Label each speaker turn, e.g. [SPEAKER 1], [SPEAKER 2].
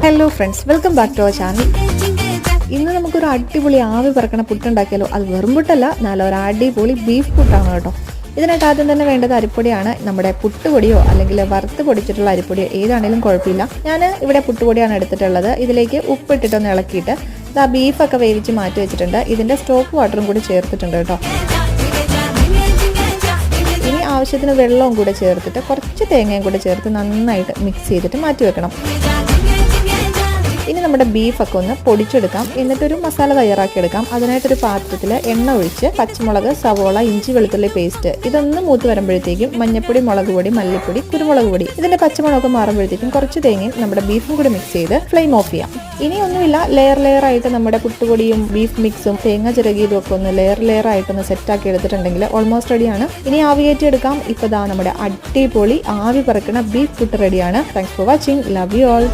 [SPEAKER 1] Hello friends, welcome back to our channel. ഇന്ന് നമുക്കൊരു അടിപൊളി ആവി പറക്കണ പുട്ടുണ്ടാക്കിയാലോ. അത് വെറും പുട്ടല്ല, നല്ലൊരു അടിപൊളി ബീഫ് പുട്ടാണ് കേട്ടോ. ഇതിനായിട്ട് ആദ്യം തന്നെ വേണ്ടത് അരിപ്പൊടിയാണ്. നമ്മുടെ പുട്ടുപൊടിയോ അല്ലെങ്കിൽ വറുത്ത് പൊടിച്ചിട്ടുള്ള അരിപ്പൊടിയോ ഏതാണെങ്കിലും കുഴപ്പമില്ല. ഞാൻ ഇവിടെ പുട്ടുപൊടിയാണ് എടുത്തിട്ടുള്ളത്. ഇതിലേക്ക് ഉപ്പിട്ടിട്ടൊന്ന് ഇളക്കിയിട്ട് ഇതാ ബീഫൊക്കെ വേവിച്ച് മാറ്റി വെച്ചിട്ടുണ്ട്. ഇതിൻ്റെ സ്റ്റോക്ക് വാട്ടറും കൂടി ചേർത്തിട്ടുണ്ട് കേട്ടോ. ഇനി ആവശ്യത്തിന് വെള്ളവും കൂടെ ചേർത്തിട്ട് കുറച്ച് തേങ്ങയും കൂടെ ചേർത്ത് നന്നായിട്ട് മിക്സ് ചെയ്തിട്ട് മാറ്റി വെക്കണം. ഇനി നമ്മുടെ ബീഫൊക്കെ ഒന്ന് പൊടിച്ചെടുക്കാം. എന്നിട്ടൊരു മസാല തയ്യാറാക്കിയെടുക്കാം. അതിനായിട്ടൊരു പാത്രത്തിൽ എണ്ണ ഒഴിച്ച് പച്ചമുളക്, സവോള, ഇഞ്ചി, വെളുത്തുള്ളി പേസ്റ്റ് ഇതൊന്ന് മൂത്ത് വരുമ്പോഴത്തേക്കും മഞ്ഞപ്പൊടി, മുളക് പൊടി, മല്ലിപ്പൊടി, കുരുമുളക് പൊടി ഇതിൻ്റെ പച്ചമുളകൊക്കെ മാറുമ്പോഴത്തേക്കും കുറച്ച് തേങ്ങയും നമ്മുടെ ബീഫും കൂടി മിക്സ് ചെയ്ത് ഫ്ലെയിം ഓഫ് ചെയ്യാം. ഇനിയൊന്നുമില്ല, ലെയർ ആയിട്ട് നമ്മുടെ പുട്ടുപൊടിയും ബീഫ് മിക്സും തേങ്ങ ചിരകിയതും ഒക്കെ ഒന്ന് ലെയർ ആയിട്ടൊന്ന് സെറ്റാക്കി എടുത്തിട്ടുണ്ടെങ്കിൽ ഓൾമോസ്റ്റ് റെഡിയാണ്. ഇനി ആവിയേറ്റി എടുക്കാം. ഇപ്പോൾ ദാ നമ്മുടെ അടിപൊളി ആവി പറക്കുന്ന ബീഫ് പുട്ട് റെഡിയാണ്. Thanks for watching. Love you all.